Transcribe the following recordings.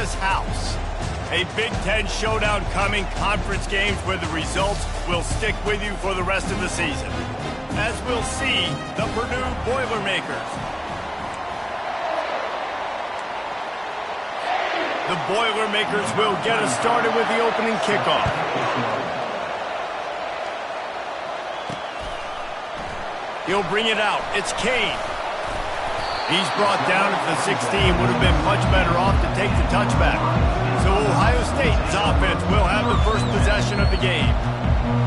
this house. A Big Ten showdown coming, conference games where the results will stick with you for the rest of the season. As we'll see, the Purdue Boilermakers. The Boilermakers will get us started with the opening kickoff. He'll bring it out. It's Kane. He's brought down at the 16. Would have been much better off to take the touchback. So Ohio State's offense will have the first possession of the game.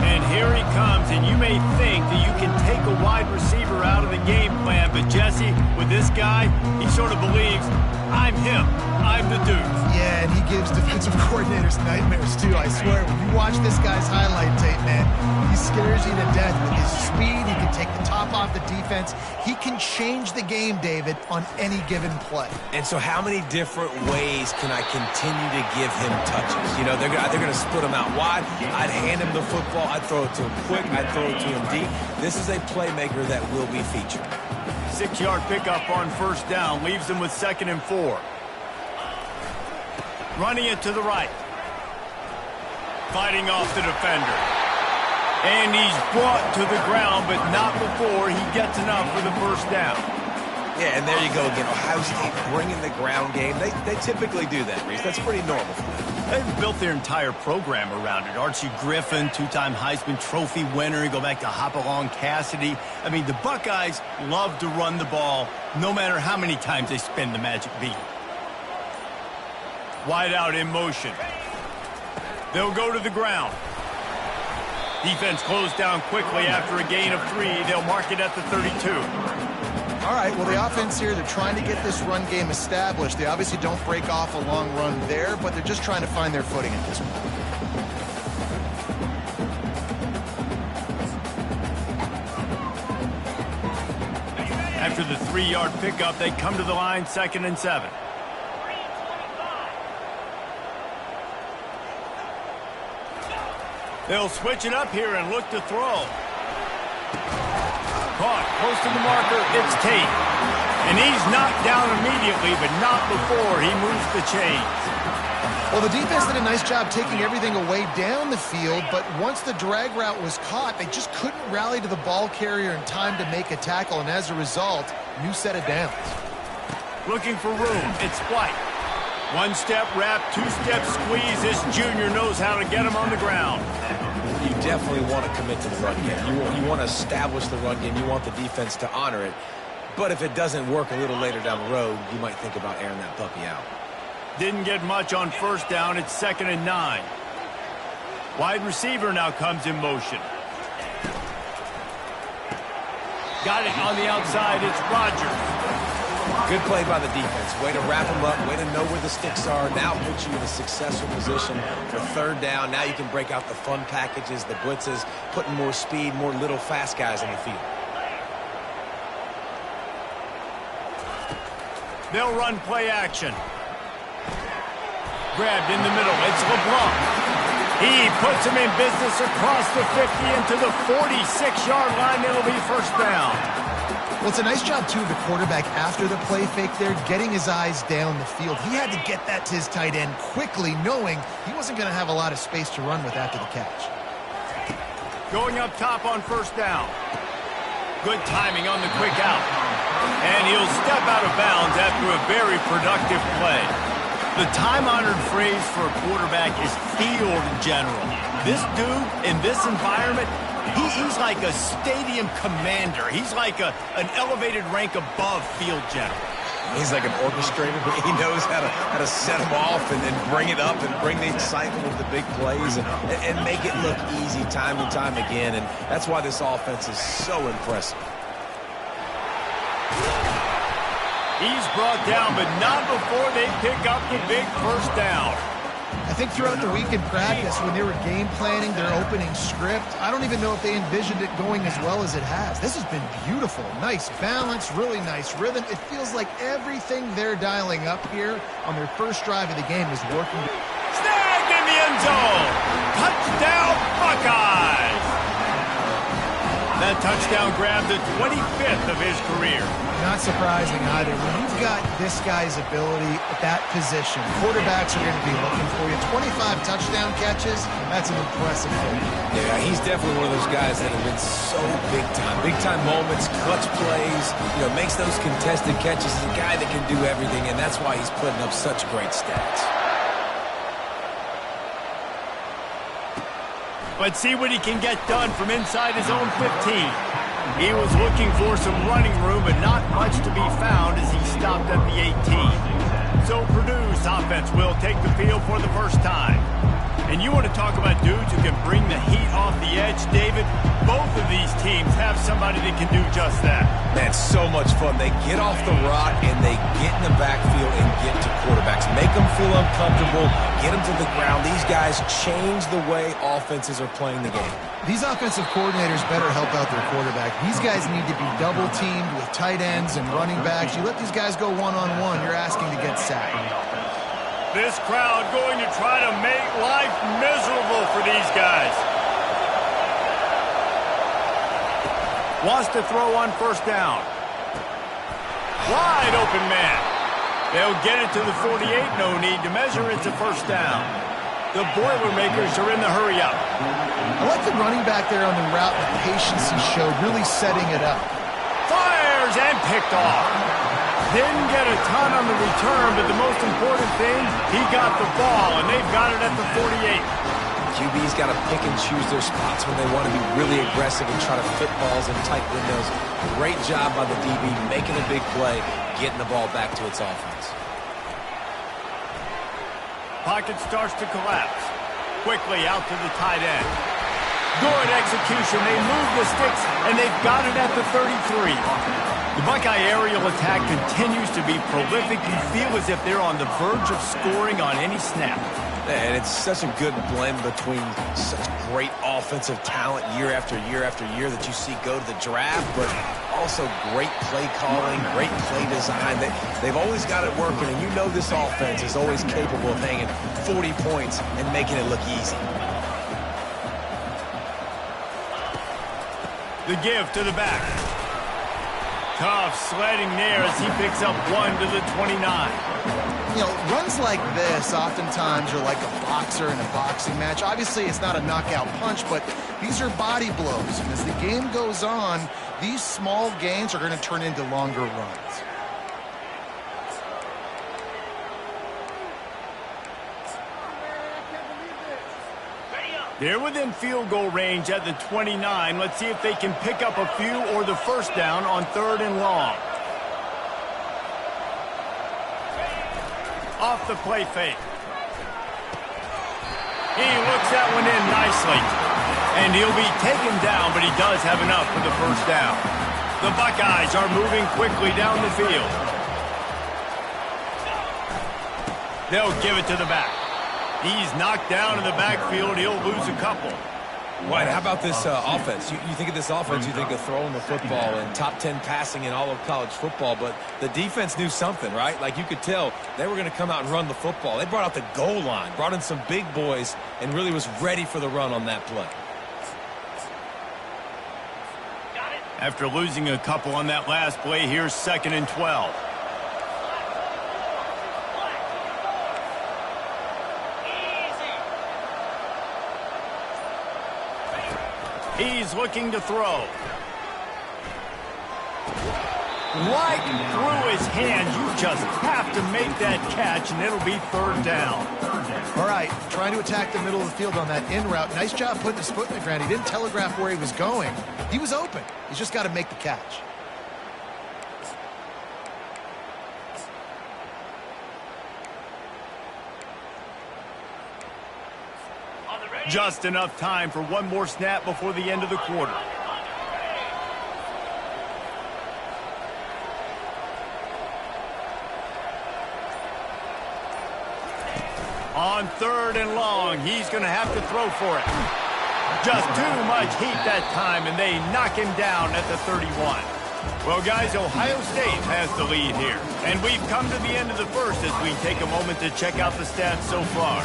And here he comes, and you may think that you can take a wide receiver out of the game plan, but Jesse, with this guy, he sort of believes, I'm him. I'm the dude. Yeah, and he gives defensive coordinators nightmares, too. I swear, when you watch this guy's highlight tape, man, he scares you to death with his speed. He can take the top off the defense. He can change the game, David, on any given play. And so how many different ways can I continue to give him touches? You know, they're going to split him out wide. I'd hand him the football. I'd throw it to him quick. I'd throw it to him deep. This is a playmaker that will be featured. 6-yard pickup on first down. Leaves him with 2nd and 4. Running it to the right. Fighting off the defender. And he's brought to the ground, but not before he gets enough for the first down. Yeah, and there you go again. Ohio State bringing the ground game. They typically do that, Reese. That's pretty normal for them. They've built their entire program around it. Archie Griffin, 2-time Heisman Trophy winner. You go back to Hopalong Cassidy. I mean, the Buckeyes love to run the ball, no matter how many times they spin the magic beat. Wide out in motion. They'll go to the ground. Defense closed down quickly after a gain of 3. They'll mark it at the 32. All right, well, the offense here, they're trying to get this run game established. They obviously don't break off a long run there, but they're just trying to find their footing at this point. After the 3-yard pickup, they come to the line, 2nd and 7. They'll switch it up here and look to throw. Caught close to the marker, it's Tate. And he's knocked down immediately, but not before he moves the chains. Well, the defense did a nice job taking everything away down the field, but once the drag route was caught, they just couldn't rally to the ball carrier in time to make a tackle, and as a result, new set of downs. Looking for room, it's White. 1-step wrap, 2-step squeeze. This junior knows how to get him on the ground. You definitely want to commit to the run game. You want to establish the run game. You want the defense to honor it. But if it doesn't work a little later down the road, you might think about airing that puppy out. Didn't get much on first down. It's 2nd and 9. Wide receiver now comes in motion. Got it on the outside. It's Rodgers. Good play by the defense. Way to wrap them up. Way to know where the sticks are. Now puts you in a successful position for 3rd down. Now you can break out the fun packages, the blitzes, putting more speed, more little fast guys on the field. They'll run play action. Grabbed in the middle. It's LeBlanc. He puts him in business across the 50 into the 46-yard line. It'll be first down. Well, it's a nice job, too, of the quarterback after the play fake there, getting his eyes down the field. He had to get that to his tight end quickly, knowing he wasn't going to have a lot of space to run with after the catch. Going up top on first down. Good timing on the quick out. And he'll step out of bounds after a very productive play. The time-honored phrase for a quarterback is field general. This dude, in this environment, he's like a stadium commander. He's like an elevated rank above field general. He's like an orchestrator. He knows how to set them off and then bring it up and bring the excitement with the big plays and make it look easy time and time again. And that's why this offense is so impressive. He's brought down, but not before they pick up the big first down. I think throughout the week in practice, when they were game planning their opening script, I don't even know if they envisioned it going as well as it has. This has been beautiful. Nice balance, really nice rhythm. It feels like everything they're dialing up here on their first drive of the game is working. Snagged in the end zone. Touchdown, Buckeyes. That touchdown grabbed the 25th of his career. Not surprising either. When you've got this guy's ability at that position, quarterbacks are going to be looking for you. 25 touchdown catches, that's an impressive thing. Yeah, he's definitely one of those guys that have been so big time. Big time moments, clutch plays, makes those contested catches. He's a guy that can do everything, and that's why he's putting up such great stats. Let's see what he can get done from inside his own 15. He was looking for some running room, but not much to be found as he stopped at the 18. So Purdue's offense will take the field for the first time. And you want to talk about dudes who can bring the heat off the edge, David? Both of these teams have somebody that can do just that. Man, so much fun. They get off the rock and they get in the backfield and get to quarterbacks. Make them feel uncomfortable, get them to the ground. These guys change the way offenses are playing the game. These offensive coordinators better help out their quarterback. These guys need to be double-teamed with tight ends and running backs. You let these guys go one-on-one, you're asking to get sacked. This crowd going to try to make life miserable for these guys. Wants to throw on first down. Wide open man. They'll get it to the 48. No need to measure. It's a first down. The Boilermakers are in the hurry up. I like the running back there on the route, the patience he showed, really setting it up. Fires and picked off. Didn't get a ton on the return, but the most important thing, he got the ball, and they've got it at the 48. QB's got to pick and choose their spots when they want to be really aggressive and try to fit balls in tight windows. Great job by the DB, making a big play, getting the ball back to its offense. Pocket starts to collapse. Quickly out to the tight end. Good execution. They move the sticks, and they've got it at the 33. The Buckeye aerial attack continues to be prolific. You feel as if they're on the verge of scoring on any snap. And it's such a good blend between such great offensive talent year after year after year that you see go to the draft, but also great play calling, great play design. They've always got it working, and you know this offense is always capable of hanging 40 points and making it look easy. The give to the back. Tough sledding there as he picks up 1 to the 29. Runs like this oftentimes are like a boxer in a boxing match. Obviously, it's not a knockout punch, but these are body blows. And as the game goes on, these small gains are going to turn into longer runs. They're within field goal range at the 29. Let's see if they can pick up a few or the first down on 3rd and long. Off the play fake. He looks that one in nicely. And he'll be taken down, but he does have enough for the first down. The Buckeyes are moving quickly down the field. They'll give it to the back. He's knocked down in the backfield. He'll lose a couple. Right, how about this offense? You think of this offense, you think of throwing the football and top 10 passing in all of college football, but the defense knew something, right? Like you could tell they were going to come out and run the football. They brought out the goal line, brought in some big boys, and really was ready for the run on that play. After losing a couple on that last play, here's 2nd and 12. He's looking to throw. Right through his hands. You just have to make that catch, and it'll be 3rd down. All right, trying to attack the middle of the field on that in route. Nice job putting his foot in the ground. He didn't telegraph where he was going. He was open. He's just got to make the catch. Just enough time for one more snap before the end of the quarter. On 3rd and long, he's going to have to throw for it. Just too much heat that time, and they knock him down at the 31. Well, guys, Ohio State has the lead here. And we've come to the end of the first as we take a moment to check out the stats so far.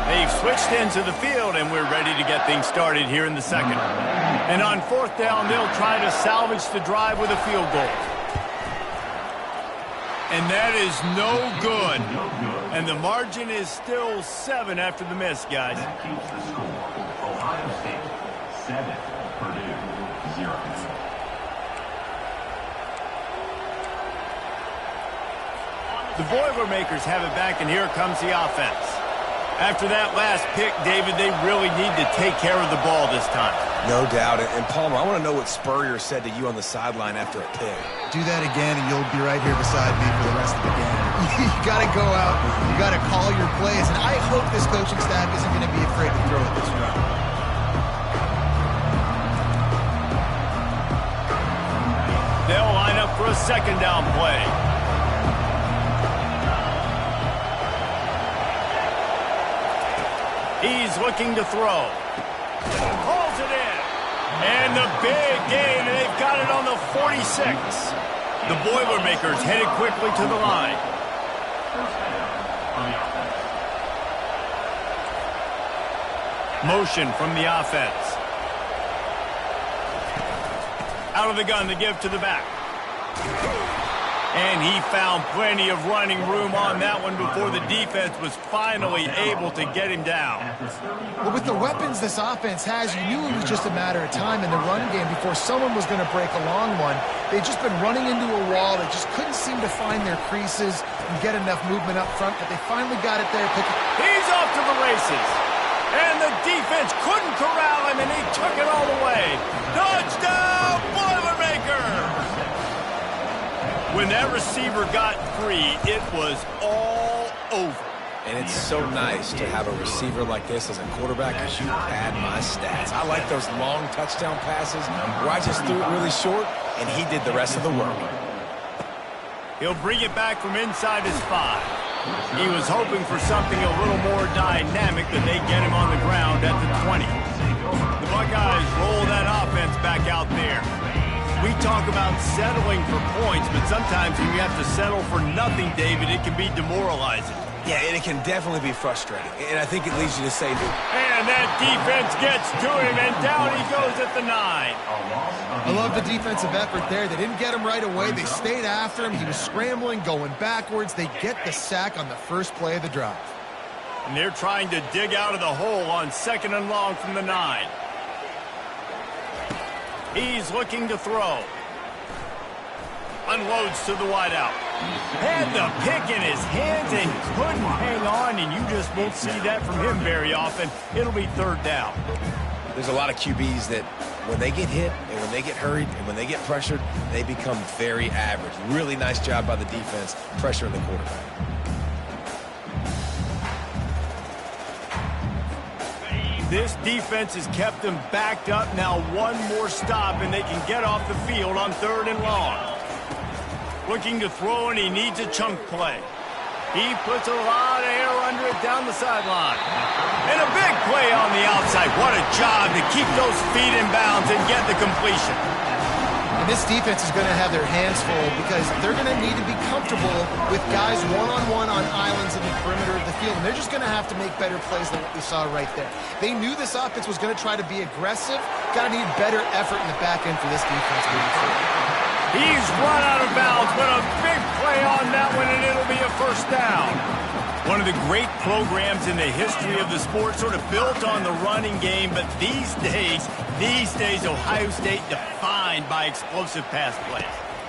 They've switched into the field, and we're ready to get things started here in the second. And on fourth down, they'll try to salvage the drive with a field goal. And that is no good. And the margin is still 7 after the miss, guys. That keeps the score. Ohio State 7, Purdue 0. The Boilermakers have it back, and here comes the offense. After that last pick, David, they really need to take care of the ball this time. No doubt. And Palmer, I want to know what Spurrier said to you on the sideline after a pick. Do that again, and you'll be right here beside me for the rest of the game. You got to go out. You got to call your plays. And I hope this coaching staff isn't going to be afraid to throw it this way. They'll line up for a second down play. He's looking to throw. Calls it in. And the big gain, and they've got it on the 46. The Boilermakers headed quickly to the line. Motion from the offense. Out of the gun to give to the back. And he found plenty of running room on that one before the defense was finally able to get him down. Well, with the weapons this offense has, you knew it was just a matter of time in the run game before someone was going to break a long one. They'd just been running into a wall. They just couldn't seem to find their creases and get enough movement up front, but they finally got it there. He's off to the races. And the defense couldn't corral him, and he took it all the way. Touchdown, Boilermakers! When that receiver got free, it was all over. And it's so nice to have a receiver like this as a quarterback because you pad my stats. I like those long touchdown passes where I just threw it really short, and he did the rest of the work. He'll bring it back from inside his 5. He was hoping for something a little more dynamic, but they get him on the ground at the 20. The Buckeyes roll that offense back out there. We talk about settling for points, but sometimes when you have to settle for nothing, David, it can be demoralizing. Yeah, and it can definitely be frustrating. And I think it leads you to say, and that defense gets to him, and down he goes at the 9. I love the defensive effort there. They didn't get him right away. They stayed after him. He was scrambling, going backwards. They get the sack on the first play of the drive. And they're trying to dig out of the hole on 2nd and long from the 9. He's looking to throw. Unloads to the wideout. Had the pick in his hands and couldn't hang on, and you just won't see that from him very often. It'll be 3rd down. There's a lot of QBs that when they get hit and when they get hurried and when they get pressured, they become very average. Really nice job by the defense pressuring the quarterback. This defense has kept them backed up. Now one more stop, and they can get off the field on 3rd and long. Looking to throw, and he needs a chunk play. He puts a lot of air under it down the sideline. And a big play on the outside. What a job to keep those feet in bounds and get the completion. And this defense is going to have their hands full because they're going to need to be comfortable with guys one-on-one on islands in the perimeter of the field. And they're just going to have to make better plays than what we saw right there. They knew this offense was going to try to be aggressive. Got to need better effort in the back end for this defense moving forward. He's run out of bounds, but a big play on that one, and it'll be a 1st down. One of the great programs in the history of the sport, sort of built on the running game, but these days, Ohio State defined by explosive pass plays.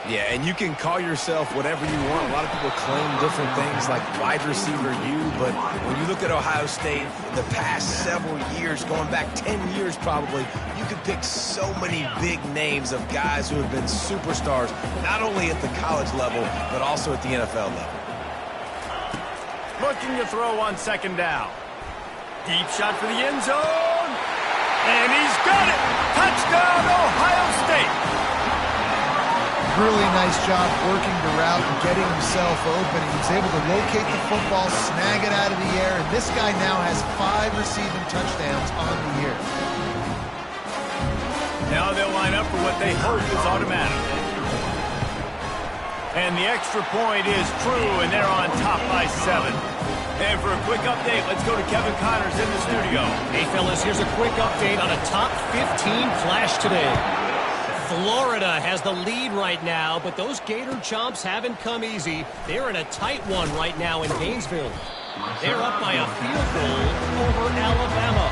Yeah, and you can call yourself whatever you want. A lot of people claim different things like wide receiver U, but when you look at Ohio State in the past several years, going back 10 years probably, you could pick so many big names of guys who have been superstars, not only at the college level, but also at the NFL level. Looking to throw on 2nd down. Deep shot for the end zone. And he's got it. Touchdown, Ohio State. Really nice job working the route and getting himself open. He was able to locate the football, snag it out of the air, and this guy now has 5 receiving touchdowns on the year. Now they'll line up for what they hope is automatic. And the extra point is true, and they're on top by 7. And for a quick update, let's go to Kevin Connors in the studio. Hey, fellas, here's a quick update on a top 15 flash today. Florida has the lead right now, but those Gator Chomps haven't come easy. They're in a tight one right now in Gainesville. They're up by a field goal over Alabama.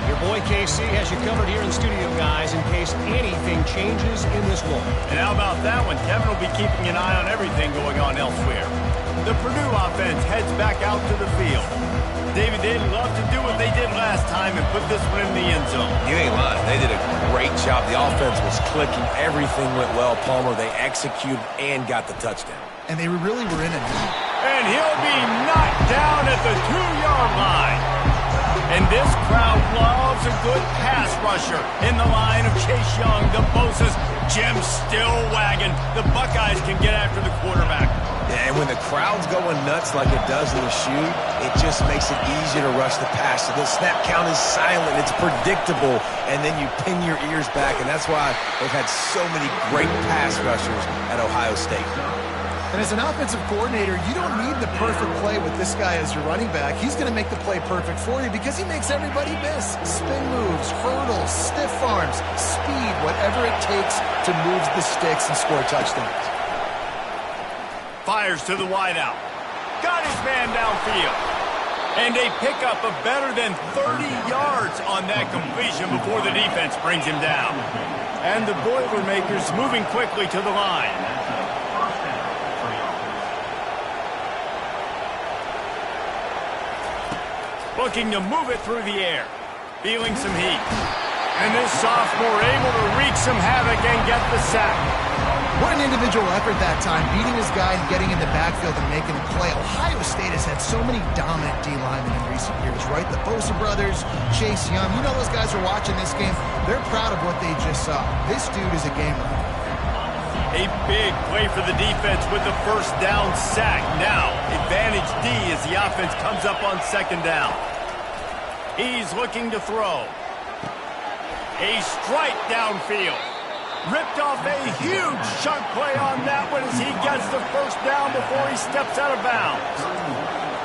Your boy KC has you covered here in the studio, guys, in case anything changes in this one. And how about that one? Kevin will be keeping an eye on everything going on elsewhere. The Purdue offense heads back out to the field. David, they'd love to do what they did last time and put this one in the end zone. You ain't lying. They did a great job. The offense was clicking. Everything went well, Palmer. They executed and got the touchdown. And they really were in a lead. And he'll be knocked down at the 2-yard line. And this crowd loves a good pass rusher in the line of Chase Young, the Bosa's, Jim still wagging. The Buckeyes can get after the quarterback. Yeah, and when the crowd's going nuts like it does in the shoe, it just makes it easier to rush the pass. So the snap count is silent. It's predictable. And then you pin your ears back. And that's why they've had so many great pass rushers at Ohio State. And as an offensive coordinator, you don't need the perfect play with this guy as your running back. He's going to make the play perfect for you because he makes everybody miss. Spin moves, hurdles, stiff arms, speed, whatever it takes to move the sticks and score touchdowns. Fires to the wideout. Got his man downfield. And a pickup of better than 30 yards on that completion before the defense brings him down. And the Boilermakers moving quickly to the line. Looking to move it through the air. Feeling some heat. And this sophomore able to wreak some havoc and get the sack. What an individual effort that time, beating his guy and getting in the backfield and making a play. Ohio State has had so many dominant D-linemen in recent years, right? The Bosa brothers, Chase Young. You know those guys are watching this game. They're proud of what they just saw. This dude is a gamer. A big play for the defense with the first down sack. Now, advantage D as the offense comes up on second down. He's looking to throw. A strike downfield. Ripped off a huge chunk play on that one as he gets the first down before he steps out of bounds.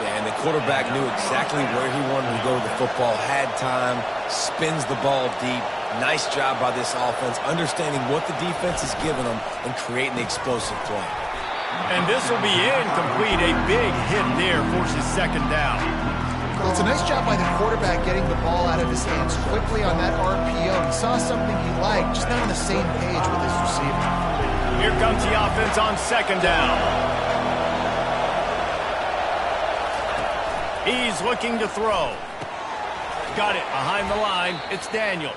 Yeah, and the quarterback knew exactly where he wanted to go with the football, had time, spins the ball deep. Nice job by this offense, understanding what the defense is giving them and creating the explosive play. And this will be incomplete. A big hit there forces second down. Well, it's a nice job by the quarterback getting the ball out of his hands quickly on that RPO. He saw something he liked, just not on the same page with his receiver. Here comes the offense on second down. He's looking to throw. Got it behind the line. It's Daniels.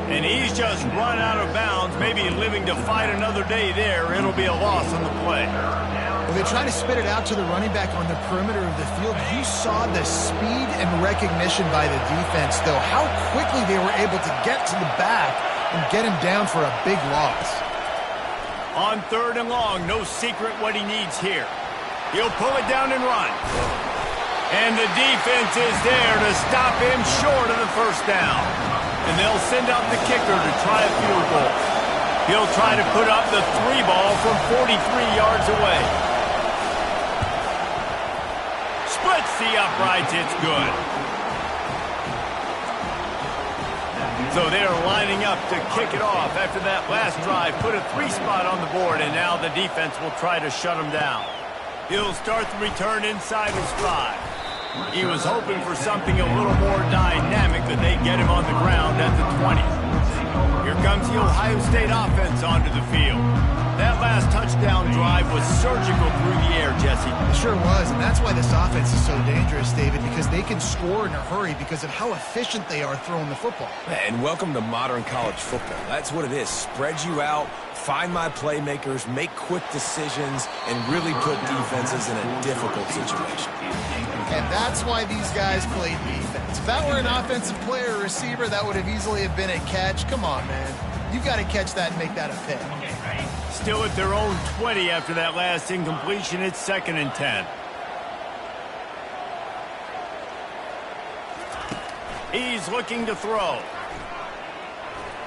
And he's just run out of bounds, maybe living to fight another day there. It'll be a loss on the play. Well, they try to spit it out to the running back on the perimeter of the field. You saw the speed and recognition by the defense, though. How quickly they were able to get to the back and get him down for a big loss. On third and long, no secret what he needs here. He'll pull it down and run. And the defense is there to stop him short of the first down. And they'll send out the kicker to try a field goal. He'll try to put up the 3-ball from 43 yards away. Splits the uprights, it's good. So they're lining up to kick it off after that last drive. Put a 3-spot on the board, and now the defense will try to shut him down. He'll start the return inside his 5. He was hoping for something a little more dynamic, that they'd get him on the ground at the 20. Here comes the Ohio State offense onto the field. That last touchdown drive was surgical through the air, Jesse. It sure was, and that's why this offense is so dangerous, David, because they can score in a hurry because of how efficient they are throwing the football. And welcome to modern college football. That's what it is. Spread you out, find my playmakers, make quick decisions, and really put defenses in a difficult situation. And that's why these guys play defense. If that were an offensive player or receiver, that would have easily have been a catch. Come on, man. You've got to catch that and make that a pick. Still at their own 20 after that last incompletion. It's 2nd and 10. He's looking to throw.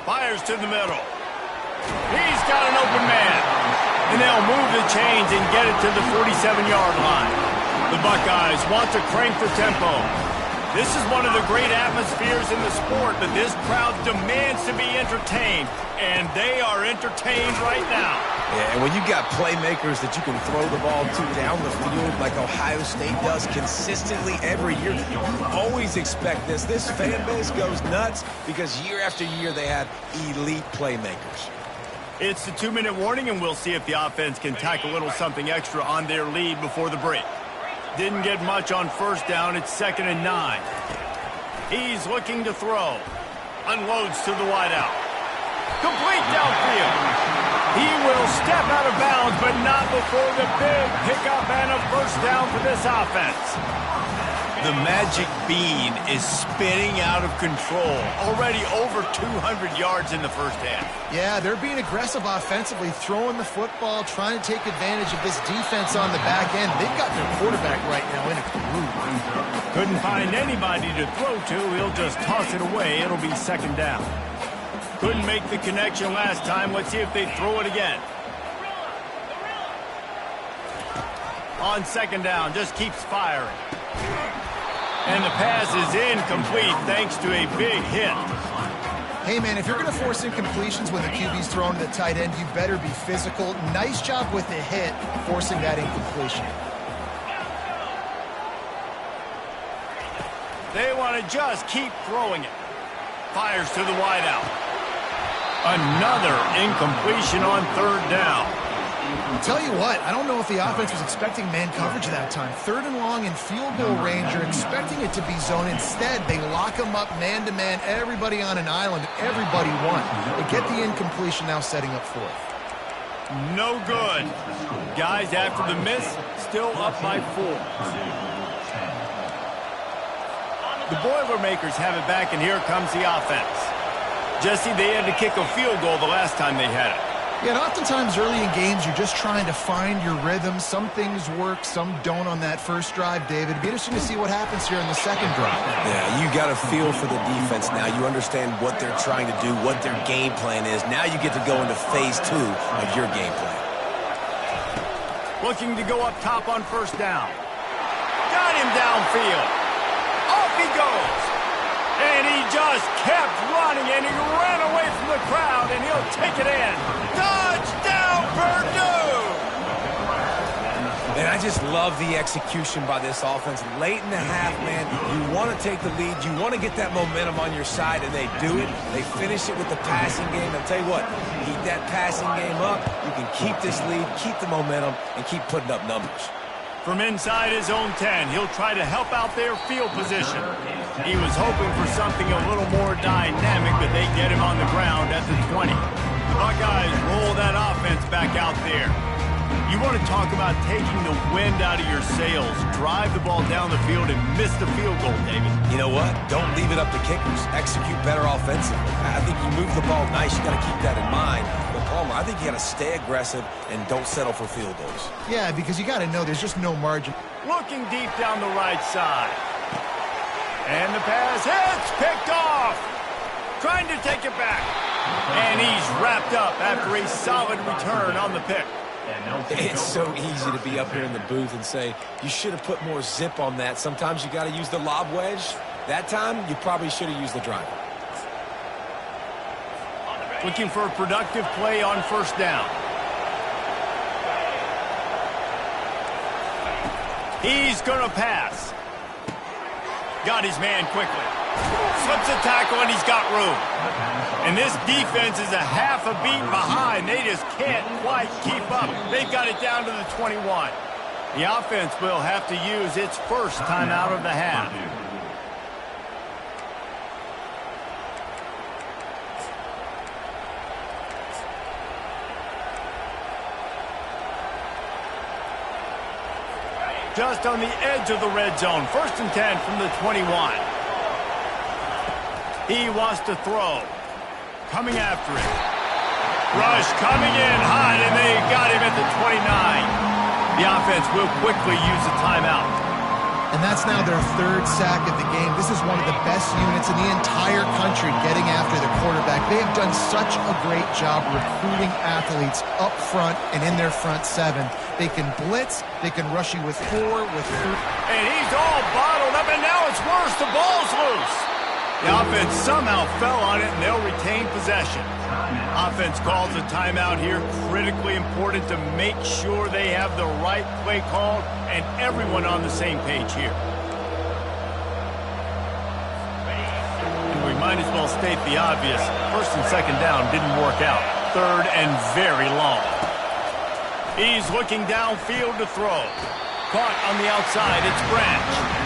Fires to the middle. He's got an open man. And they'll move the chains and get it to the 47-yard line. The Buckeyes want to crank the tempo. This is one of the great atmospheres in the sport, but this crowd demands to be entertained, and they are entertained right now. Yeah, and when you got playmakers that you can throw the ball to down the field like Ohio State does consistently every year, you always expect this. This fan base goes nuts because year after year they have elite playmakers. It's the 2-minute warning, and we'll see if the offense can tack a little something extra on their lead before the break. Didn't get much on first down. It's 2nd and 9. He's looking to throw. Unloads to the wideout. Complete downfield. He will step out of bounds, but not before the big pickup and a first down for this offense. The magic bean is spinning out of control. Already over 200 yards in the first half. Yeah, they're being aggressive offensively, throwing the football, trying to take advantage of this defense on the back end. They've got their quarterback right now in a groove. Couldn't find anybody to throw to. He'll just toss it away. It'll be 2nd down. Couldn't make the connection last time. Let's see if they throw it again. On 2nd down, just keeps firing. And the pass is incomplete thanks to a big hit. Hey, man, if you're going to force incompletions when the QB's thrown to the tight end, you better be physical. Nice job with the hit, forcing that incompletion. They want to just keep throwing it. Fires to the wideout. Another incompletion on 3rd down. Tell you what, I don't know if the offense was expecting man coverage that time. 3rd and long in field goal range. You're expecting it to be zone. Instead, they lock them up man-to-man, everybody on an island, everybody won. But get the incompletion now setting up 4th. No good. Guys, after the miss, still up by 4. The Boilermakers have it back, and here comes the offense. Jesse, they had to kick a field goal the last time they had it. Yeah, and oftentimes early in games, you're just trying to find your rhythm. Some things work, some don't on that first drive, David. It'd be interesting to see what happens here in the 2nd drive. Yeah, you got a feel for the defense now. You understand what they're trying to do, what their game plan is. Now you get to go into phase 2 of your game plan. Looking to go up top on 1st down. Got him downfield. Off he goes. And he just kept running, and he ran away from the crowd, and he'll take it in. Touchdown, Purdue! And I just love the execution by this offense. Late in the half, man, you want to take the lead. You want to get that momentum on your side, and they do it. They finish it with the passing game. I'll tell you what, keep that passing game up. You can keep this lead, keep the momentum, and keep putting up numbers. From inside his own 10, he'll try to help out their field position. He was hoping for something a little more dynamic, but they get him on the ground at the 20. The Buckeyes roll that offense back out there. You want to talk about taking the wind out of your sails. Drive the ball down the field and miss the field goal, David. You know what? Don't leave it up to kickers. Execute better offensively. I think you move the ball nice. You got to keep that in mind. But Palmer, I think you got to stay aggressive and don't settle for field goals. Yeah, because you got to know there's just no margin. Looking deep down the right side. And the pass hits, picked off. Trying to take it back. And he's wrapped up after a solid return on the pick. It's so easy to be up here in the booth and say, you should have put more zip on that. Sometimes you got to use the lob wedge. That time, you probably should have used the driver. Looking for a productive play on 1st down. He's going to pass. Got his man quickly. Slips a tackle, and he's got room. And this defense is a half a beat behind. They just can't quite keep up. They've got it down to the 21. The offense will have to use its first timeout of the half. Just on the edge of the red zone. 1st and 10 from the 21. He wants to throw. Coming after it. Rush coming in hot, and they got him at the 29. The offense will quickly use a timeout. And that's now their third sack of the game. This is one of the best units in the entire country getting after the quarterback. They have done such a great job recruiting athletes up front and in their front seven. They can blitz, they can rush you with 4, with 3. And he's all bottled up, and now it's worse. The ball's loose. The offense somehow fell on it, and they'll retain possession. Offense calls a timeout here. Critically important to make sure they have the right play called and everyone on the same page here. And we might as well state the obvious. First and second down didn't work out. Third and very long. He's looking downfield to throw. Caught on the outside. It's Branch.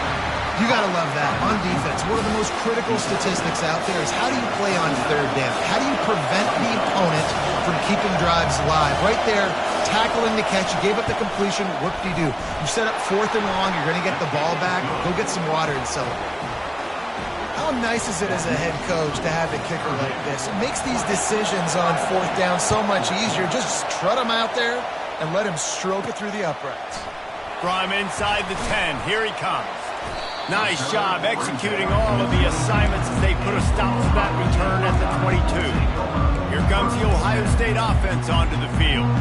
You got to love that on defense. One of the most critical statistics out there is how do you play on third down? How do you prevent the opponent from keeping drives live? Right there, tackling the catch. You gave up the completion. Whoop-de-doo. You set up 4th and long. You're going to get the ball back. Go get some water and celebrate. How nice is it as a head coach to have a kicker like this? It makes these decisions on 4th down so much easier. Just trot him out there and let him stroke it through the uprights. Draw him inside the 10. Here he comes. Nice job executing all of the assignments as they put a stop to that return at the 22. Here comes the Ohio State offense onto the field.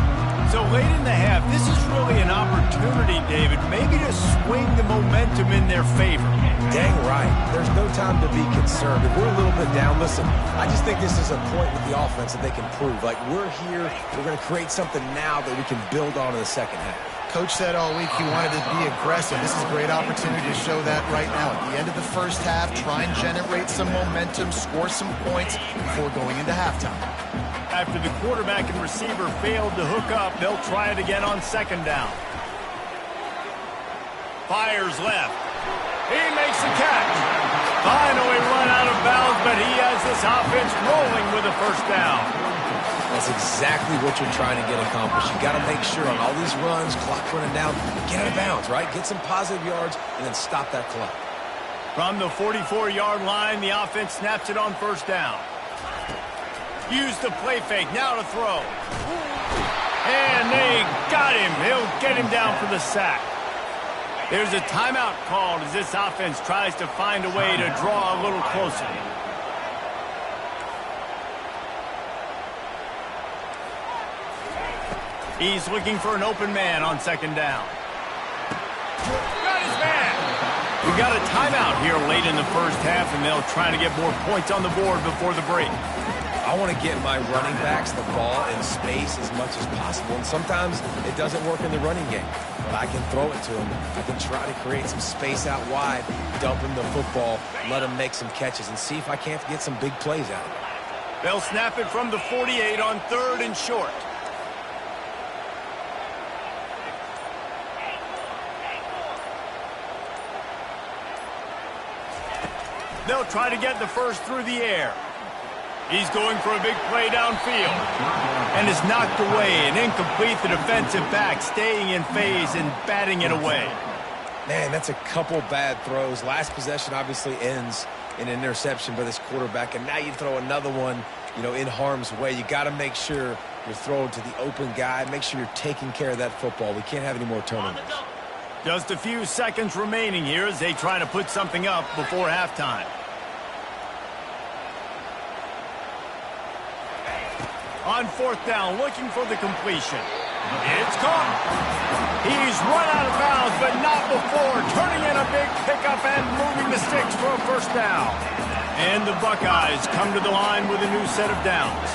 So late in the half, this is really an opportunity, David, maybe to swing the momentum in their favor. Dang right. There's no time to be concerned. If we're a little bit down, listen, I just think this is a point with the offense that they can prove. Like, we're here, we're going to create something now that we can build on in the second half. Coach said all week he wanted to be aggressive. This is a great opportunity to show that right now. At the end of the first half, try and generate some momentum, score some points before going into halftime. After the quarterback and receiver failed to hook up, they'll try it again on second down. Fires left. He makes the catch. Finally run out of bounds, but he has this offense rolling with a first down. That's exactly what you're trying to get accomplished. You got to make sure on all these runs, clock running down, get out of bounds, right? Get some positive yards and then stop that clock. From the 44-yard line, the offense snaps it on first down. Use the play fake, now to throw. And they got him. He'll get him down for the sack. There's a timeout called as this offense tries to find a way to draw a little closer. He's looking for an open man on second down. Got his man. We got a timeout here late in the first half, and they'll try to get more points on the board before the break. I want to get my running backs the ball in space as much as possible, and sometimes it doesn't work in the running game. But I can throw it to them. I can try to create some space out wide, dump him the football, let him make some catches, and see if I can't get some big plays out of it. They'll snap it from the 48 on third and short. They'll try to get the first through the air. He's going for a big play downfield. And is knocked away and incomplete. The defensive back staying in phase and batting it away. Man, that's a couple bad throws. Last possession obviously ends in an interception by this quarterback. And now you throw another one, in harm's way. You got to make sure you're throwing to the open guy. Make sure you're taking care of that football. We can't have any more turnovers. Just a few seconds remaining here as they try to put something up before halftime. On fourth down, looking for the completion. It's caught. He's run out of bounds, but not before. Turning in a big pickup and moving the sticks for a first down. And the Buckeyes come to the line with a new set of downs.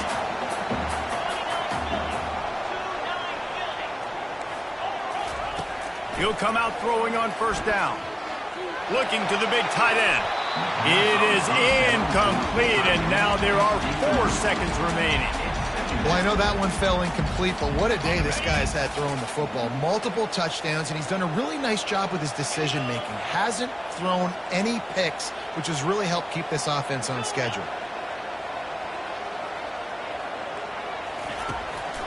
He'll come out throwing on first down. Looking to the big tight end. It is incomplete, and now there are 4 seconds remaining. Well, I know that one fell incomplete, but what a day this guy's had throwing the football. Multiple touchdowns, and he's done a really nice job with his decision-making. Hasn't thrown any picks, which has really helped keep this offense on schedule.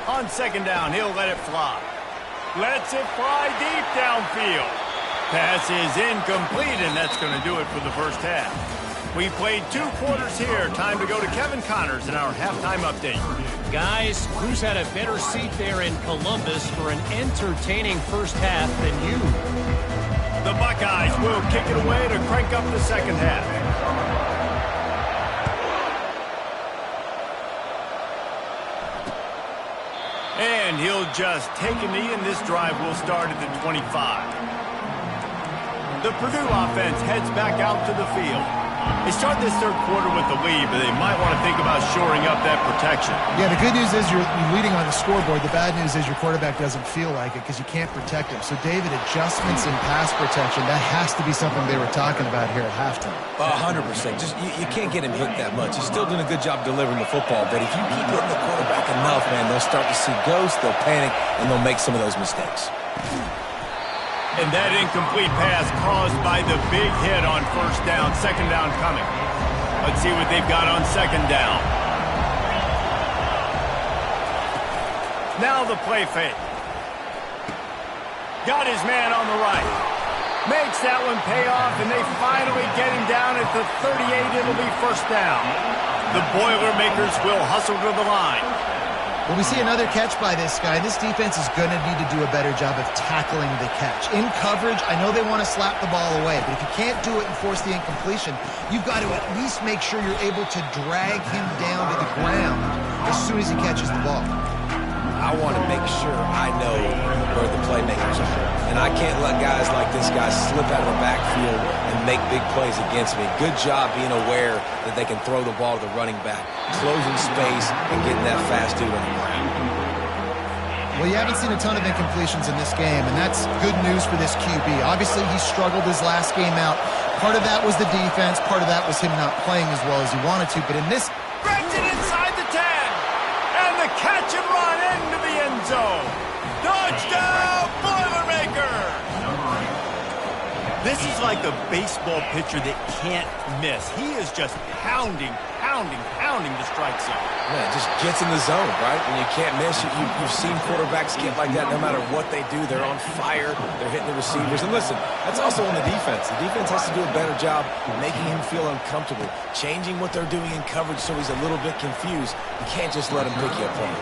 On second down, he'll let it fly. Lets it fly deep downfield. Pass is incomplete, and that's going to do it for the first half. We played 2 quarters here. Time to go to Kevin Connors in our halftime update. Guys, who's had a better seat there in Columbus for an entertaining first half than you? The Buckeyes will kick it away to crank up the second half. And he'll just take a knee, and this drive will start at the 25. The Purdue offense heads back out to the field. They start this third quarter with the lead, but they might want to think about shoring up that protection. Yeah, the good news is you're leading on the scoreboard. The bad news is your quarterback doesn't feel like it because you can't protect him. So, David, adjustments in pass protection, that has to be something they were talking about here at halftime. 100%. Just you can't get him hit that much. He's still doing a good job delivering the football, but if you keep hitting the quarterback enough, man, they'll start to see ghosts, they'll panic, and they'll make some of those mistakes. And that incomplete pass caused by the big hit on first down. Second down coming. Let's see what they've got on second down. Now the play fake. Got his man on the right. Makes that one pay off, and they finally get him down at the 38. It'll be first down. The Boilermakers will hustle to the line. Well, we see another catch by this guy. This defense is going to need to do a better job of tackling the catch. In coverage, I know they want to slap the ball away, but if you can't do it and force the incompletion, you've got to at least make sure you're able to drag him down to the ground as soon as he catches the ball. I want to make sure I know where the playmakers are. And I can't let guys like this guy slip out of the backfield and make big plays against me. Good job being aware that they can throw the ball to the running back, closing space, and getting that fast dude on the ground. Well, you haven't seen a ton of incompletions in this game, and that's good news for this QB. Obviously, he struggled his last game out. Part of that was the defense. Part of that was him not playing as well as he wanted to. But in this... Grabs it inside the 10. And the catch and run into the end zone. Touchdown, Boilermakers! This is like a baseball pitcher that can't miss. He is just pounding the strike zone. Yeah, it just gets in the zone, right? When you can't miss, you've seen quarterbacks get like that no matter what they do. They're on fire. They're hitting the receivers. And listen, that's also on the defense. The defense has to do a better job making him feel uncomfortable, changing what they're doing in coverage so he's a little bit confused. You can't just let him pick you apart.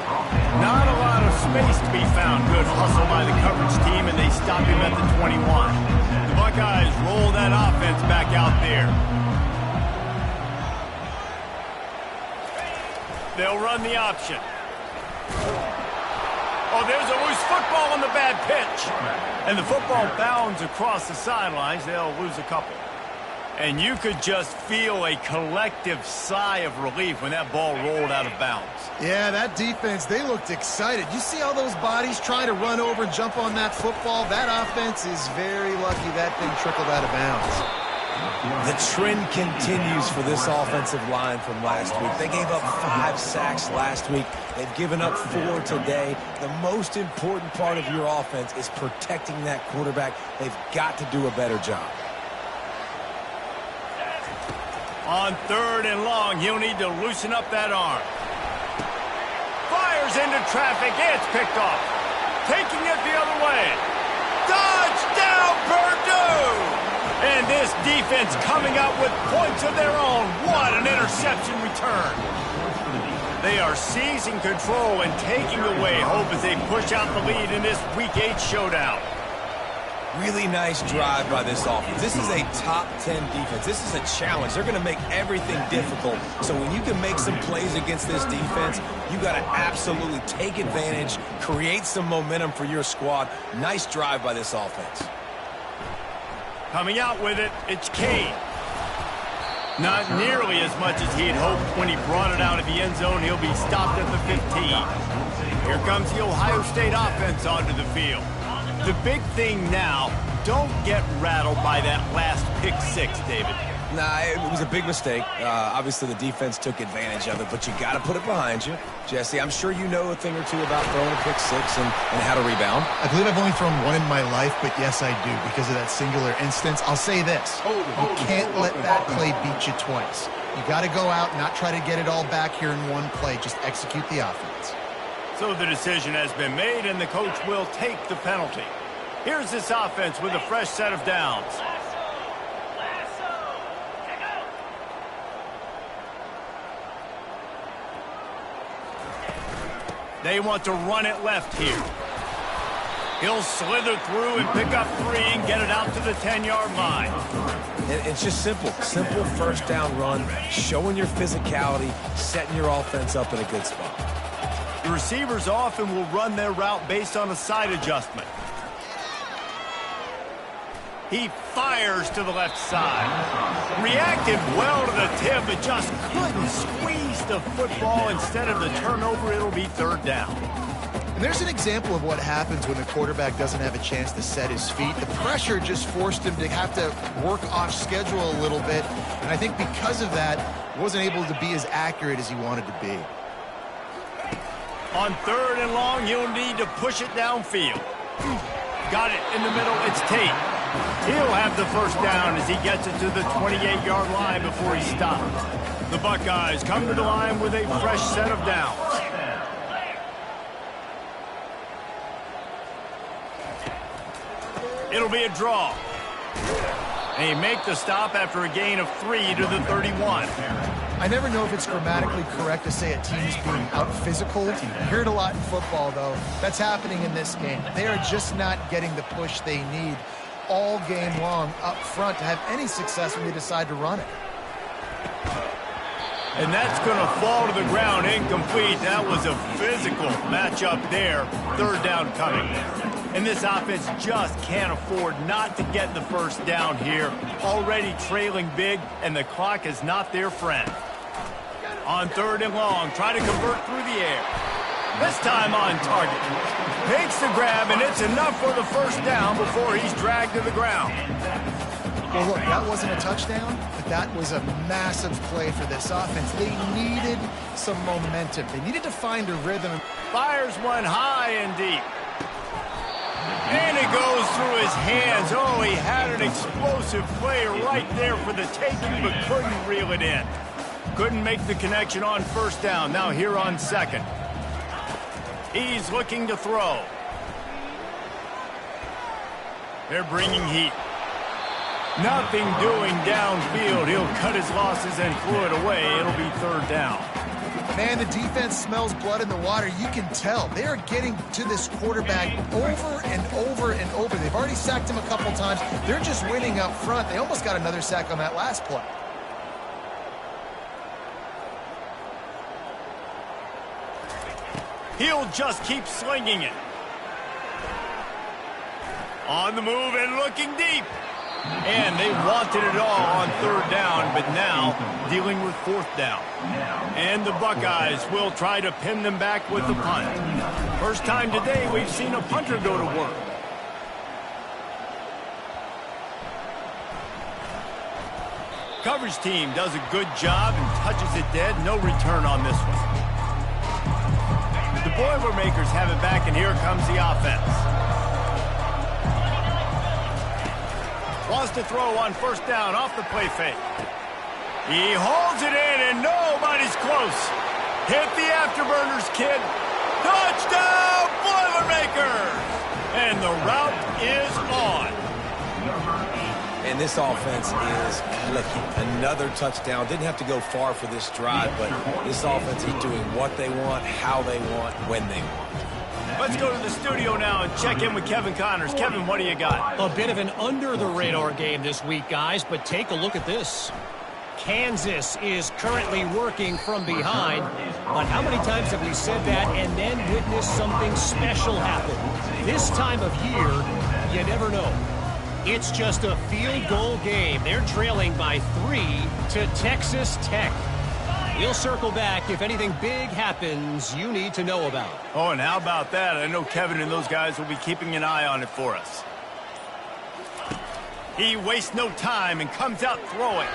Not a lot of space to be found. Good hustle by the coverage team, and they stop him at the 21. The Buckeyes roll that offense back out there. They'll run the option. Oh, there's a loose football on the bad pitch. And the football bounds across the sidelines. They'll lose a couple. And you could just feel a collective sigh of relief when that ball rolled out of bounds. Yeah, that defense, they looked excited. You see all those bodies trying to run over and jump on that football? That offense is very lucky that thing trickled out of bounds. The trend continues for this offensive line from last week. They gave up 5 sacks last week. They've given up 4 today. The most important part of your offense is protecting that quarterback. They've got to do a better job. On third and long, he'll need to loosen up that arm. Fires into traffic. It's picked off. Taking it the other way. Touchdown, Purdue! And this defense coming out with points of their own. What an interception return. They are seizing control and taking away hope as they push out the lead in this Week 8 showdown. Really nice drive by this offense. This is a top 10 defense. This is a challenge. They're going to make everything difficult. So when you can make some plays against this defense, you got to absolutely take advantage, create some momentum for your squad. Nice drive by this offense. Coming out with it, it's Kane. Not nearly as much as he had hoped when he brought it out of the end zone. He'll be stopped at the 15. Here comes the Ohio State offense onto the field. The big thing now, don't get rattled by that last pick 6, David. Nah, it was a big mistake. Obviously, the defense took advantage of it, but you got to put it behind you. Jesse, I'm sure you know a thing or two about throwing a pick 6 and how to rebound. I believe I've only thrown one in my life, but yes, I do, because of that singular instance. I'll say this. You can't let that play beat you twice. You got to go out, not try to get it all back here in one play. Just execute the offense. So the decision has been made, and the coach will take the penalty. Here's this offense with a fresh set of downs. They want to run it left here. He'll slither through and pick up 3 and get it out to the 10-yard line. And it's just simple first down run, showing your physicality, setting your offense up in a good spot. The receivers often will run their route based on a side adjustment. He fires to the left side. Reacted well to the tip, but just couldn't squeeze the football. Instead of the turnover, it'll be 3rd down. And there's an example of what happens when the quarterback doesn't have a chance to set his feet. The pressure just forced him to have to work off schedule a little bit. And I think because of that, wasn't able to be as accurate as he wanted to be. On 3rd and long, he'll need to push it downfield. Got it in the middle. It's Tate. He'll have the first down as he gets it to the 28-yard line before he stopped. The Buckeyes come to the line with a fresh set of downs. It'll be a draw. And he make the stop after a gain of 3 to the 31. I never know if it's grammatically correct to say a team's being out-physical. You hear it a lot in football, though. That's happening in this game. They are just not getting the push they need all game long up front to have any success when they decide to run it. And that's going to fall to the ground incomplete. That was a physical matchup there. 3rd down coming. And this offense just can't afford not to get the first down here. Already trailing big, and the clock is not their friend. On 3rd and long, try to convert through the air. This time on target. Makes the grab, and it's enough for the first down before he's dragged to the ground. Well, look, that wasn't a touchdown, but that was a massive play for this offense. They needed some momentum. They needed to find a rhythm. Fires one high and deep. And it goes through his hands. Oh, he had an explosive play right there for the taking, but couldn't reel it in. Couldn't make the connection on first down. Now here on 2nd. He's looking to throw. They're bringing heat. Nothing doing downfield. He'll cut his losses and throw it away. It'll be 3rd down. Man, the defense smells blood in the water. You can tell. They are getting to this quarterback over and over and over. They've already sacked him a couple times. They're just winning up front. They almost got another sack on that last play. He'll just keep slinging it. On the move and looking deep. And they wanted it all on 3rd down, but now dealing with 4th down. And the Buckeyes will try to pin them back with the punt. First time today we've seen a punter go to work. Coverage team does a good job and touches it dead. No return on this one. The Boilermakers have it back, and here comes the offense. Wants to throw on first down off the play fake. He holds it in, and nobody's close. Hit the afterburners, kid. Touchdown, Boilermakers! And the route is on. And this offense is clicking. Another touchdown. Didn't have to go far for this drive, but this offense is doing what they want, how they want, when they want. Let's go to the studio now and check in with Kevin Connors. Kevin, what do you got? A bit of an under-the-radar game this week, guys, but take a look at this. Kansas is currently working from behind, but how many times have we said that and then witnessed something special happen? This time of year, you never know. It's just a field goal game. They're trailing by 3 to Texas Tech. We'll circle back if anything big happens you need to know about. Oh, and how about that? I know Kevin and those guys will be keeping an eye on it for us. He wastes no time and comes out throwing.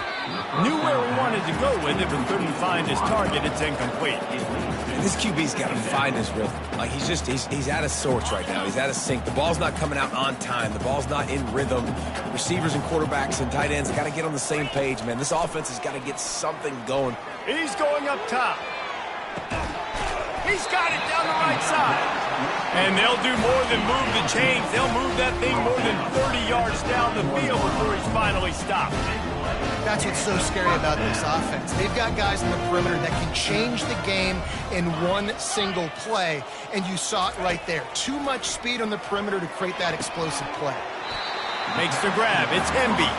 Knew where he wanted to go with it, but couldn't find his target. It's incomplete. And this QB's got to find his rhythm. Like, he's out of sorts right now. He's out of sync. The ball's not coming out on time. The ball's not in rhythm. Receivers and quarterbacks and tight ends got to get on the same page, man. This offense has got to get something going. He's going up top. He's got it down the right side. And they'll do more than move the chains. They'll move that thing more than 30 yards down the field before he's finally stopped. That's what's so scary about this offense. They've got guys in the perimeter that can change the game in one single play, and you saw it right there. Too much speed on the perimeter to create that explosive play. Makes the grab. It's Embiid.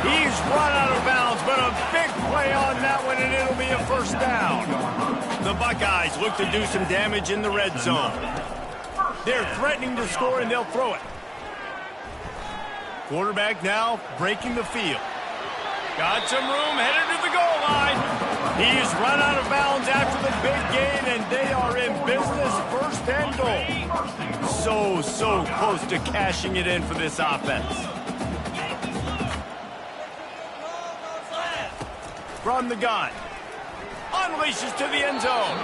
He's run out of bounds, but a big play on that one, and it'll be a first down. The Buckeyes look to do some damage in the red zone. They're threatening to score, and they'll throw it. Quarterback now breaking the field. Got some room, headed to the goal line. He's run out of bounds after the big gain, and they are in business, first and goal. So close to cashing it in for this offense. From the gun. Unleashes to the end zone.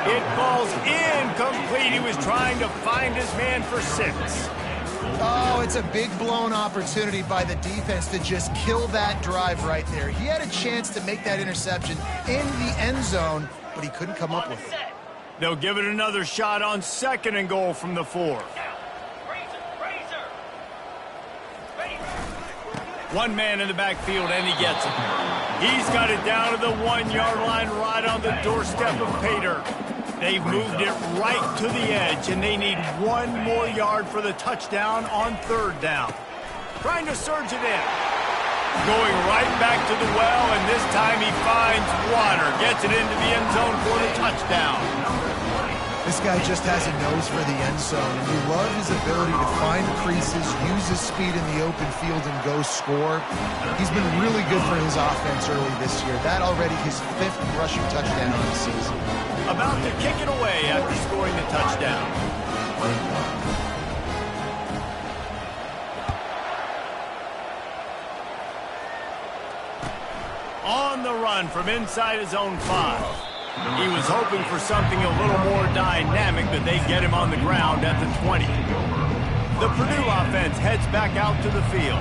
It falls incomplete. He was trying to find his man for 6. Oh, it's a big blown opportunity by the defense to just kill that drive right there. He had a chance to make that interception in the end zone, but he couldn't come up with it. They'll give it another shot on 2nd and goal from the 4. One man in the backfield, and he gets it. He's got it down to the 1-yard line right on the doorstep of Pater. They've moved it right to the edge, and they need 1 more yard for the touchdown on 3rd down. Trying to surge it in. Going right back to the well, and this time he finds water. Gets it into the end zone for the touchdown. This guy just has a nose for the end zone, and you love his ability to find creases, use his speed in the open field, and go score. He's been really good for his offense early this year. That already his 5th rushing touchdown on the season. About to kick it away after scoring the touchdown. On the run from inside his own 5. He was hoping for something a little more dynamic, but they get him on the ground at the 20. The Purdue offense heads back out to the field.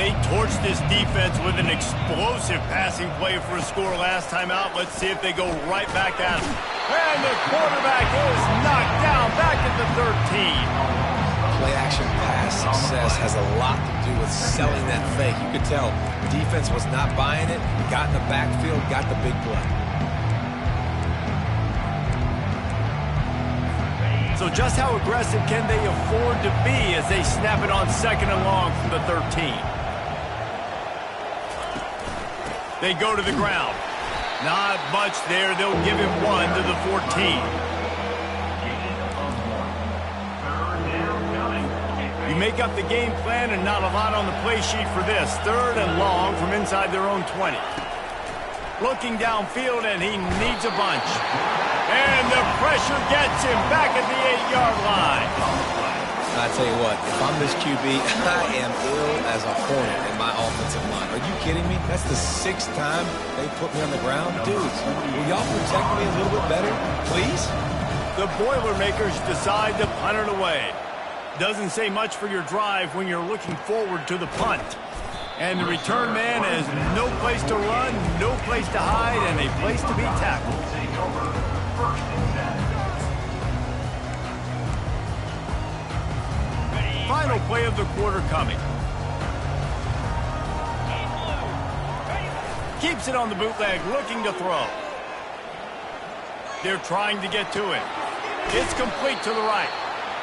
They torched this defense with an explosive passing play for a score last time out. Let's see if they go right back at him. And the quarterback is knocked down back at the 13. Play-action pass success has a lot to do with selling that fake. You could tell defense was not buying it, got in the backfield, got the big play. So just how aggressive can they afford to be as they snap it on 2nd and long from the 13? They go to the ground. Not much there. They'll give him 1 to the 14. You make up the game plan and not a lot on the play sheet for this. 3rd and long from inside their own 20. Looking downfield, and he needs a bunch. And the pressure gets him back at the 8-yard line. I tell you what, if I'm this QB, I am ill as a hornet in my offensive line. Are you kidding me? That's the 6th time they put me on the ground. Dudes, will y'all protect me a little bit better, please? The Boilermakers decide to punt it away. Doesn't say much for your drive when you're looking forward to the punt. And the return man has no place to run, no place to hide, and a place to be tackled. Final play of the quarter coming. Keeps it on the bootleg, looking to throw. They're trying to get to it. It's complete to the right.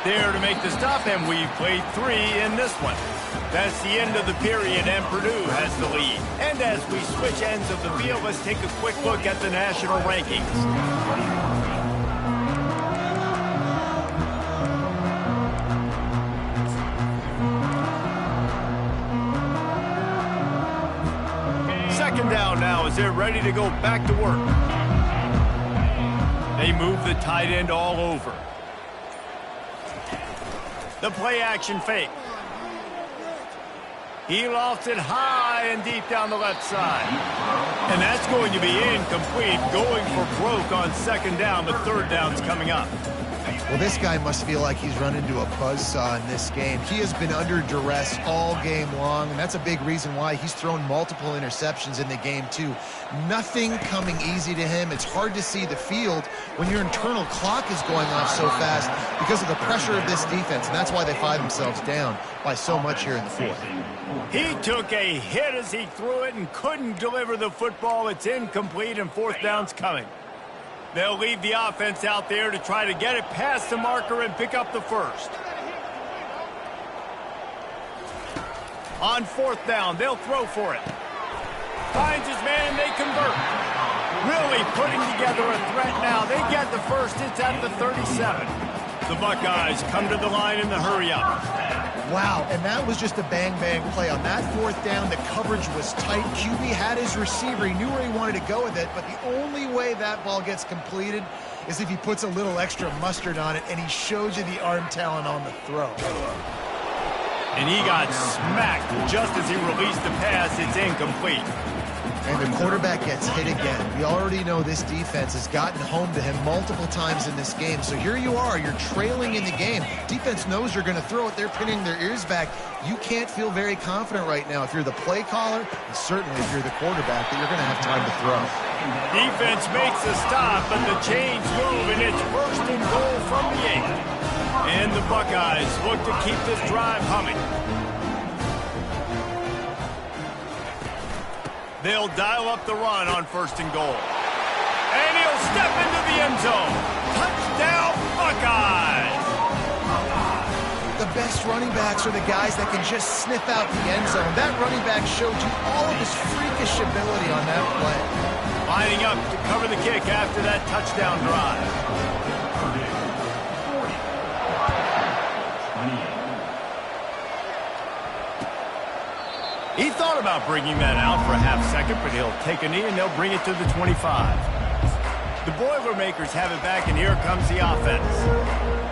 There to make the stop, and we've played 3 in this one. That's the end of the period, and Purdue has the lead. And as we switch ends of the field, let's take a quick look at the national rankings. Second down now as they're ready to go back to work. They move the tight end all over. The play action fake. He lofts it high and deep down the left side. And that's going to be incomplete. Going for broke on 2nd down, but 3rd down's coming up. Well, this guy must feel like he's run into a buzzsaw in this game. He has been under duress all game long, and that's a big reason why he's thrown multiple interceptions in the game, too. Nothing coming easy to him. It's hard to see the field when your internal clock is going off so fast because of the pressure of this defense, and that's why they find themselves down by so much here in the fourth. He took a hit as he threw it and couldn't deliver the football. It's incomplete, and fourth down's coming. They'll leave the offense out there to try to get it past the marker and pick up the first. On fourth down, they'll throw for it. Finds his man, and they convert. Really putting together a threat now. They get the first. It's at the 37. The Buckeyes come to the line in the hurry-up. Wow, and that was just a bang-bang play. On that fourth down, the coverage was tight. QB had his receiver. He knew where he wanted to go with it, but the only way that ball gets completed is if he puts a little extra mustard on it, and he shows you the arm talent on the throw. And he got smacked just as he released the pass. It's incomplete. And the quarterback gets hit again. We already know this defense has gotten home to him multiple times in this game. So here you are, you're trailing in the game. Defense knows you're going to throw it. They're pinning their ears back. You can't feel very confident right now if you're the play caller, and certainly if you're the quarterback, that you're going to have time to throw. Defense makes a stop, but the chains move, and it's first and goal from the 8. And the Buckeyes look to keep this drive humming. They'll dial up the run on first and goal. And he'll step into the end zone. Touchdown, Buckeyes! The best running backs are the guys that can just sniff out the end zone. That running back showed you all of his freakish ability on that play. Lining up to cover the kick after that touchdown drive. He thought about bringing that out for a half second, but he'll take a knee and they'll bring it to the 25. The Boilermakers have it back, and here comes the offense.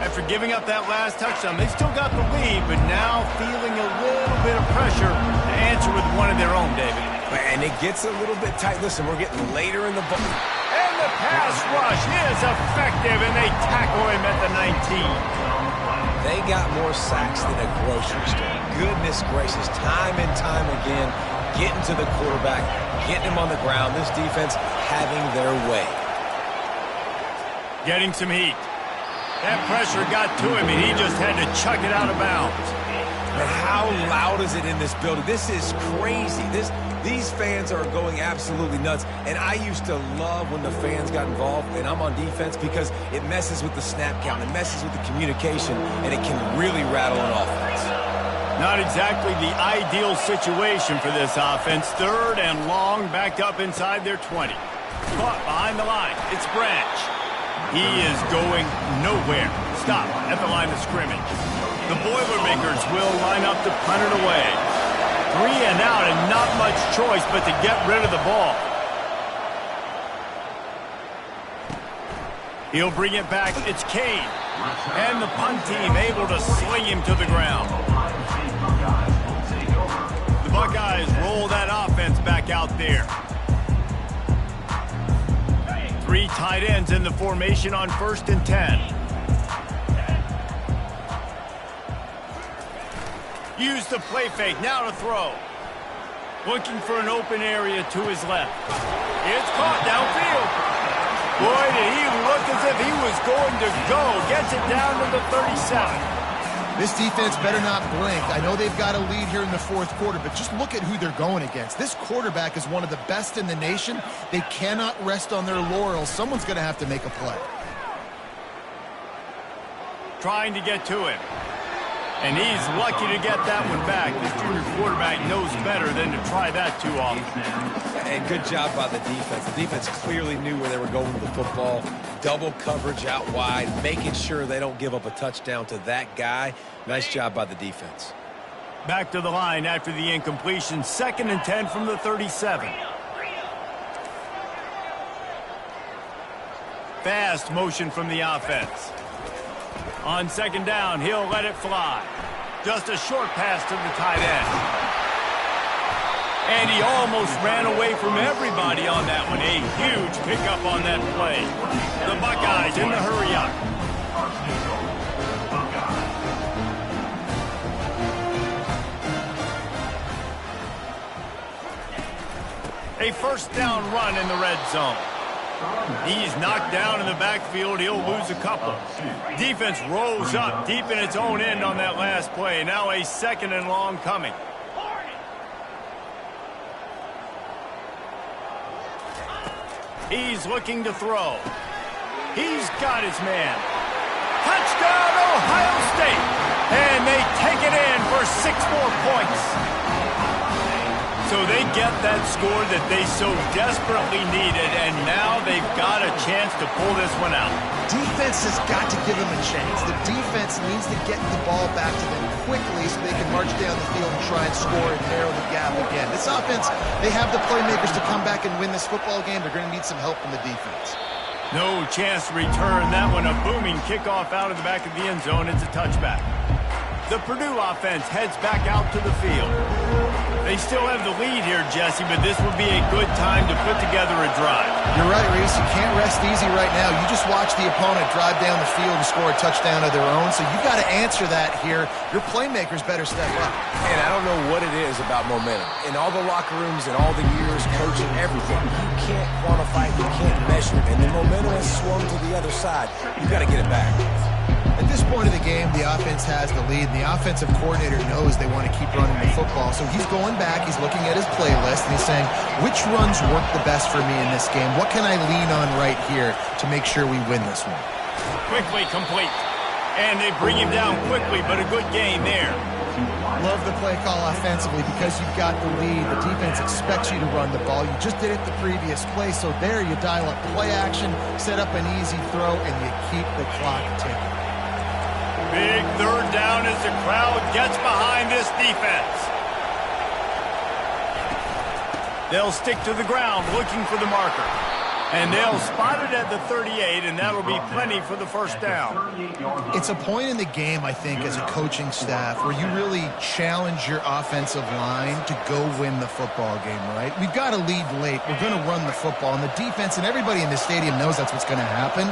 After giving up that last touchdown, they still got the lead, but now feeling a little bit of pressure to answer with one of their own, David. And it gets a little bit tight. Listen, we're getting later in the ball. And the pass rush is effective, and they tackle him at the 19. They got more sacks than a grocery store. Goodness gracious, time and time again, getting to the quarterback, getting him on the ground. This defense having their way. Getting some heat. That pressure got to him, and he just had to chuck it out of bounds. And how loud is it in this building? This is crazy. These fans are going absolutely nuts. And I used to love when the fans got involved, and I'm on defense, because it messes with the snap count. It messes with the communication, and it can really rattle an offense. Not exactly the ideal situation for this offense. Third and long, backed up inside their 20. Caught behind the line. It's Branch. He is going nowhere. Stop at the line of scrimmage. The Boilermakers will line up to punt it away. 3 and out, and not much choice but to get rid of the ball. He'll bring it back. It's Kane. And the punt team able to sling him to the ground. The Buckeyes roll that offense back out there. 3 tight ends in the formation on first and 10. Use the play fake, now to throw. Looking for an open area to his left. It's caught downfield. Boy, did he look as if he was going to go. Gets it down to the 37. This defense better not blink. I know they've got a lead here in the fourth quarter, but just look at who they're going against. This quarterback is one of the best in the nation. They cannot rest on their laurels. Someone's going to have to make a play. Trying to get to him. And he's lucky to get that one back. This junior quarterback knows better than to try that too often. And good job by the defense. The defense clearly knew where they were going with the football. Double coverage out wide, making sure they don't give up a touchdown to that guy. Nice job by the defense. Back to the line after the incompletion. 2nd and 10 from the 37. Fast motion from the offense. On 2nd down, he'll let it fly. Just a short pass to the tight end. And he almost ran away from everybody on that one. A huge pickup on that play. The Buckeyes in the hurry-up. A first down run in the red zone. He's knocked down in the backfield. He'll lose a couple. Defense rolls up deep in its own end on that last play. Now a 2nd and long coming. He's looking to throw. He's got his man. Touchdown, Ohio State! And they take it in for 6 more points. So they get that score that they so desperately needed, and now they've got a chance to pull this one out. Defense has got to give them a chance. The defense needs to get the ball back to them quickly so they can march down the field and try and score and narrow the gap again. This offense, they have the playmakers to come back and win this football game. They're going to need some help from the defense. No chance to return that one. A booming kickoff out of the back of the end zone. It's a touchback. The Purdue offense heads back out to the field. They still have the lead here, Jesse, but this would be a good time to put together a drive. You're right, Reese. You can't rest easy right now. You just watch the opponent drive down the field and score a touchdown of their own, so you've got to answer that here. Your playmakers better step up. And I don't know what it is about momentum. In all the locker rooms and all the years, coaching, everything, you can't quantify it, you can't measure it. And the momentum has swung to the other side. You've got to get it back. At this point of the game, the offense has the lead, and the offensive coordinator knows they want to keep running the football. So he's going back, he's looking at his playlist, and he's saying, which runs work the best for me in this game? What can I lean on right here to make sure we win this one? Quickly complete. And they bring him down quickly, but a good gain there. Love the play call offensively because you've got the lead. The defense expects you to run the ball. You just did it the previous play, so there you dial up play action, set up an easy throw, and you keep the clock ticking. Big 3rd down as the crowd gets behind this defense. They'll stick to the ground looking for the marker. And they'll spot it at the 38, and that'll be plenty for the first down. It's a point in the game, I think, as a coaching staff, where you really challenge your offensive line to go win the football game, right? We've got to lead late. We're going to run the football, and the defense and everybody in the stadium knows that's what's going to happen.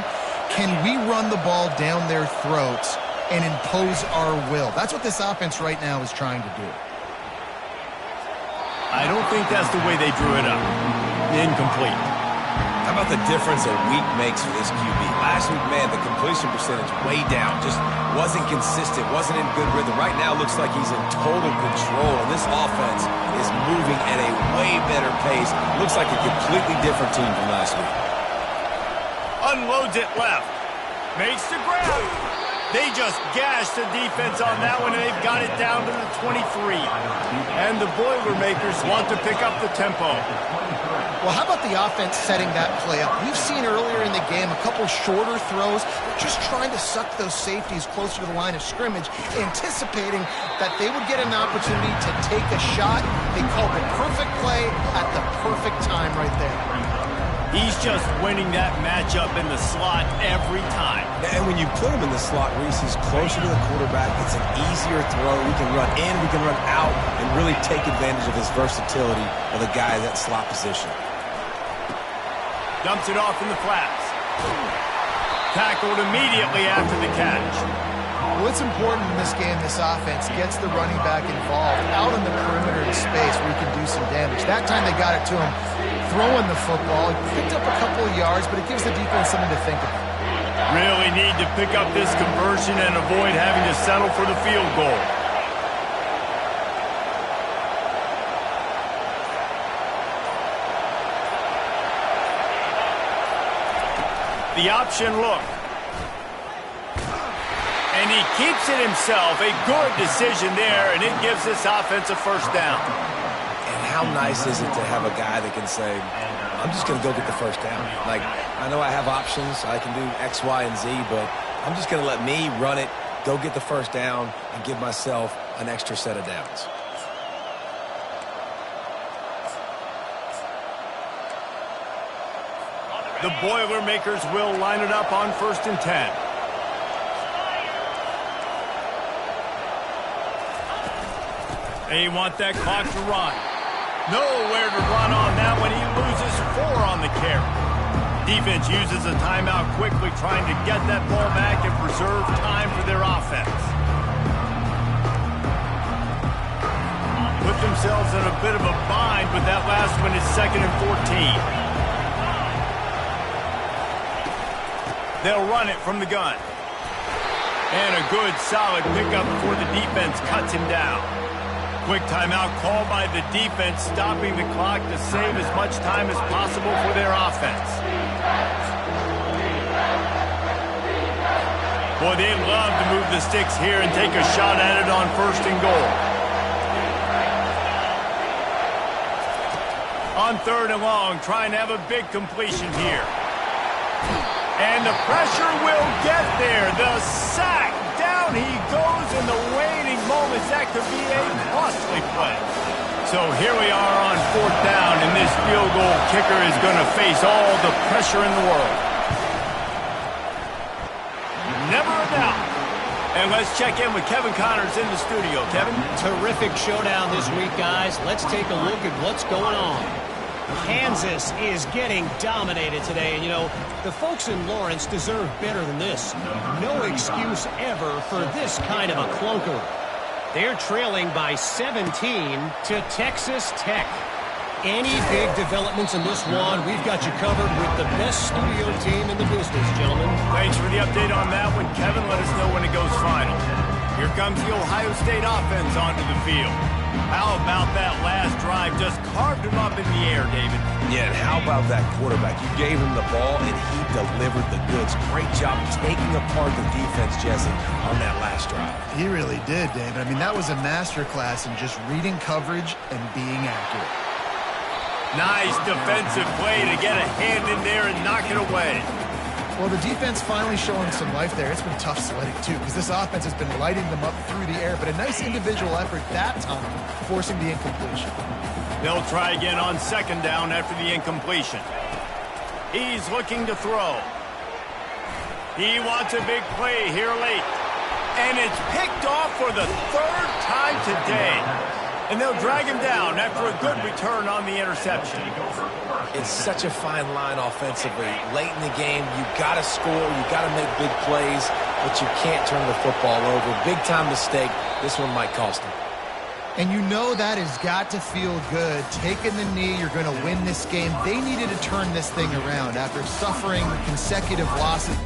Can we run the ball down their throats and impose our will? That's what this offense right now is trying to do. I don't think that's the way they drew it up. Incomplete. How about the difference a week makes for this QB? Last week, man, the completion percentage way down. Just wasn't consistent, wasn't in good rhythm. Right now, looks like he's in total control, and this offense is moving at a way better pace. Looks like a completely different team from last week. Unloads it left. Makes the grab. They just gashed the defense on that one, and they've got it down to the 23. And the Boilermakers want to pick up the tempo. Well, how about the offense setting that play up? We've seen earlier in the game a couple shorter throws. They're just trying to suck those safeties closer to the line of scrimmage, anticipating that they would get an opportunity to take a shot. They called the perfect play at the perfect time right there. He's just winning that matchup in the slot every time. And when you put him in the slot, Reese, he's closer to the quarterback. It's an easier throw. We can run in, we can run out, and really take advantage of his versatility of the guy in that slot position. Dumps it off in the flats. Tackled immediately after the catch. What's important in this game, this offense gets the running back involved out on the perimeter in space where he can do some damage. That time they got it to him throwing the football. He picked up a couple of yards, but it gives the defense something to think about. Really need to pick up this conversion and avoid having to settle for the field goal. The option look. And he keeps it himself. A good decision there, and it gives this offense a first down. And how nice is it to have a guy that can say, I'm just going to go get the first down. Like, I know I have options. I can do X, Y, and Z, but I'm just going to let me run it, go get the first down, and give myself an extra set of downs. The Boilermakers will line it up on 1st and 10. They want that clock to run. Nowhere to run on that one. He loses 4 on the carry. Defense uses a timeout quickly, trying to get that ball back and preserve time for their offense. Put themselves in a bit of a bind, but that last one is 2nd and 14. They'll run it from the gun. And a good, solid pickup before the defense cuts him down. Quick timeout called by the defense, stopping the clock to save as much time as possible for their offense. Boy, they'd love to move the sticks here and take a shot at it on 1st and goal. On 3rd and long, trying to have a big completion here. And the pressure will get there. The sack. Down he goes in the waning moments. That could be a costly play. So here we are on 4th down, and this field goal kicker is going to face all the pressure in the world. Never a doubt. And let's check in with Kevin Connors in the studio. Kevin? Terrific showdown this week, guys. Let's take a look at what's going on. Kansas is getting dominated today, and, you know, the folks in Lawrence deserve better than this. No excuse ever for this kind of a clunker. They're trailing by 17 to Texas Tech. Any big developments in this one, we've got you covered with the best studio team in the business, gentlemen. Thanks for the update on that one, Kevin. Let us know when it goes final. Here comes the Ohio State offense onto the field. How about that last drive? Just carved him up in the air, David. Yeah, and how about that quarterback? You gave him the ball, and he delivered the goods. Great job taking apart the defense, Jesse, on that last drive. He really did, David. I mean, that was a masterclass in just reading coverage and being accurate. Nice defensive play to get a hand in there and knock it away. Well, the defense finally showing some life there. It's been tough sledding, too, because this offense has been lighting them up through the air. But a nice individual effort that time, forcing the incompletion. They'll try again on 2nd down after the incompletion. He's looking to throw. He wants a big play here late. And it's picked off for the 3rd time today. And they'll drag him down after a good return on the interception. It's such a fine line offensively. Late in the game, you got to score, you got to make big plays, but you can't turn the football over. Big-time mistake. This one might cost him. And you know that has got to feel good. Taking the knee, you're going to win this game. They needed to turn this thing around after suffering consecutive losses.